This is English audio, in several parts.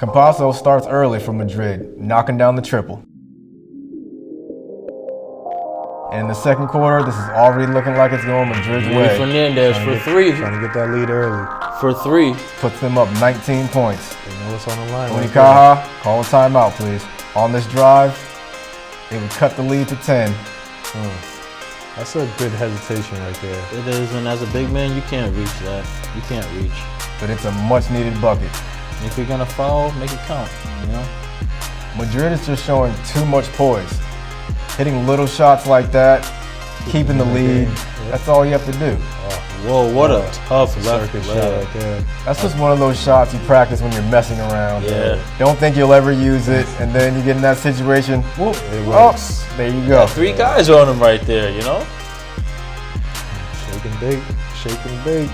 Campasso starts early for Madrid, knocking down the triple. And in the second quarter, this is already looking like it's going Madrid's way. Fernandez for three. Trying to get that lead early. For three. Puts them up 19 points. They know what's on the line. Unicaja, call a timeout, please. On this drive, it would cut the lead to 10. That's a good hesitation right there. It is, and as a big man, you can't reach that. You can't reach. But it's a much-needed bucket. If you're gonna foul, make it count. You know. Madrid is just showing too much poise. Hitting little shots like that, keeping the lead. That's all you have to do. Whoa, what a tough left Circuit leg. shot right there. That's just one of those shots you practice when you're messing around. Yeah. Don't think you'll ever use it, and then you get in that situation. Whoop, It works. there you go. Three guys on him right there, you know? Shake and bake. Shake and bake.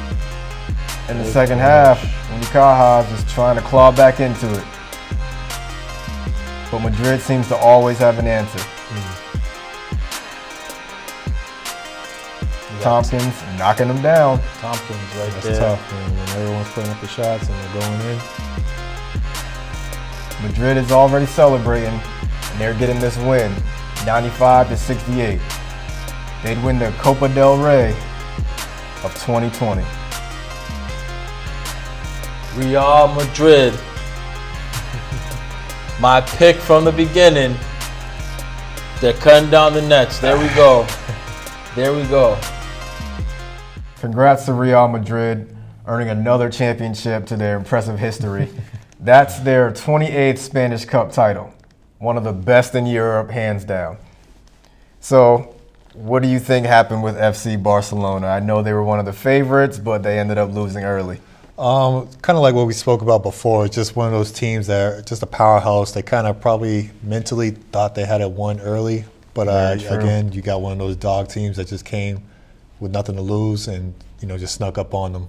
In the second half, Unicaja is just trying to claw back into it. But Madrid seems to always have an answer. Tompkins knocking them down. Tompkins right That's there. tough, man. When everyone's putting up the shots and they're going in. Madrid is already celebrating, and they're getting this win, 95-68. They'd win the Copa del Rey of 2020. Real Madrid. My pick from the beginning. They're cutting down the nets. There we go. There we go. Congrats to Real Madrid, earning another championship to their impressive history. That's their 28th Spanish Cup title, one of the best in Europe, hands down. So, what do you think happened with FC Barcelona? I know they were one of the favorites, but they ended up losing early. Kind of like what we spoke about before. It's just one of those teams that are just a powerhouse. They kind of probably mentally thought they had it won early. But again, you got one of those dog teams that just came with nothing to lose and, just snuck up on them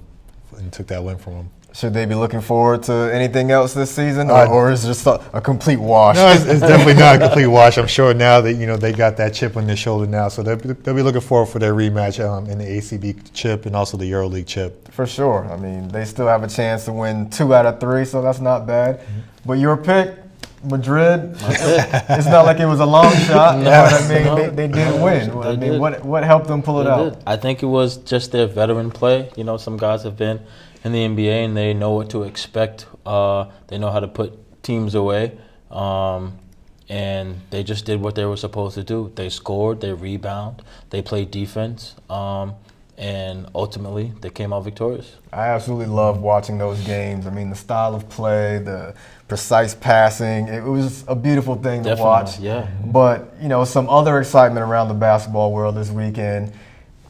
and took that win from them. Should they be looking forward to anything else this season, or is it just a complete wash? No, it's definitely not a complete wash. I'm sure now that they got that chip on their shoulder now, so they'll be looking forward for their rematch in the ACB chip and also the EuroLeague chip. For sure. I mean, they still have a chance to win 2 out of 3, so that's not bad. But your pick, Madrid, it's not like it was a long shot, but I mean, they did win. What helped them pull it out? I think it was just their veteran play. Some guys have been in the NBA and they know what to expect. They know how to put teams away. And they just did what they were supposed to do. They scored, they rebound, they played defense, and ultimately they came out victorious. I absolutely love watching those games. I mean, the style of play, the precise passing, it was a beautiful thing to watch. Yeah. But, some other excitement around the basketball world this weekend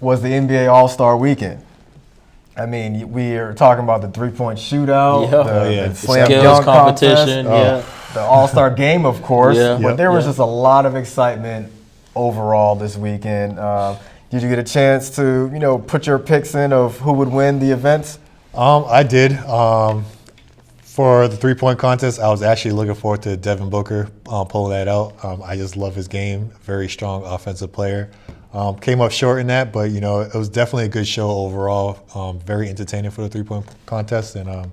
was the NBA All-Star Weekend. I mean, we are talking about the three-point shootout, the slam dunk competition, the All-Star game, of course. But there was just a lot of excitement overall this weekend. Did you get a chance to, put your picks in of who would win the events? I did. For the three-point contest, I was actually looking forward to Devin Booker pulling that out. I just love his game. Very strong offensive player. Came up short in that, but it was definitely a good show overall. Very entertaining for the three-point contest, and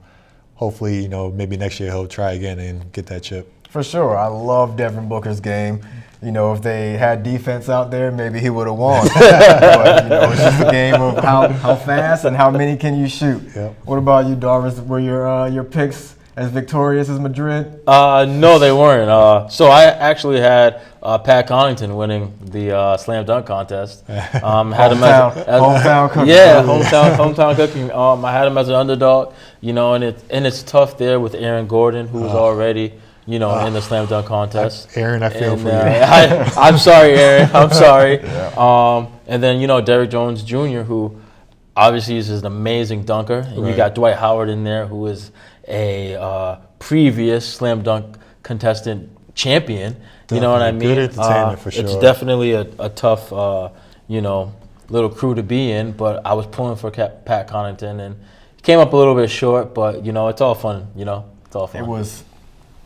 hopefully, maybe next year he'll try again and get that chip. For sure, I love Devin Booker's game. If they had defense out there, maybe he would have won. But it's just a game of how fast and how many can you shoot. Yep. What about you, Darvis? Were your picks as victorious as Madrid? No, they weren't. So I actually had Pat Connaughton winning the slam dunk contest. Had him as hometown cooking. Yeah, hometown cooking. I had him as an underdog, and it's tough there with Aaron Gordon, who was already in the slam dunk contest. Aaron, I feel for you. I'm sorry, Aaron. I'm sorry. And then Derrick Jones Jr., who obviously is an amazing dunker, and you got Dwight Howard in there, who is a previous slam dunk contestant champion. You know what I mean? Good entertainment for sure. It's definitely a tough, little crew to be in. But I was pulling for Pat Connaughton, and he came up a little bit short. But it's all fun. It's all fun. It was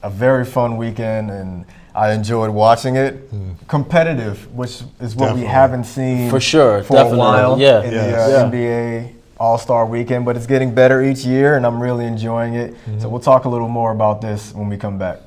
a very fun weekend, and I enjoyed watching it. Competitive, which is what we haven't seen for sure, for a while in the Yes. NBA All-Star weekend, but it's getting better each year, and I'm really enjoying it. So we'll talk a little more about this when we come back.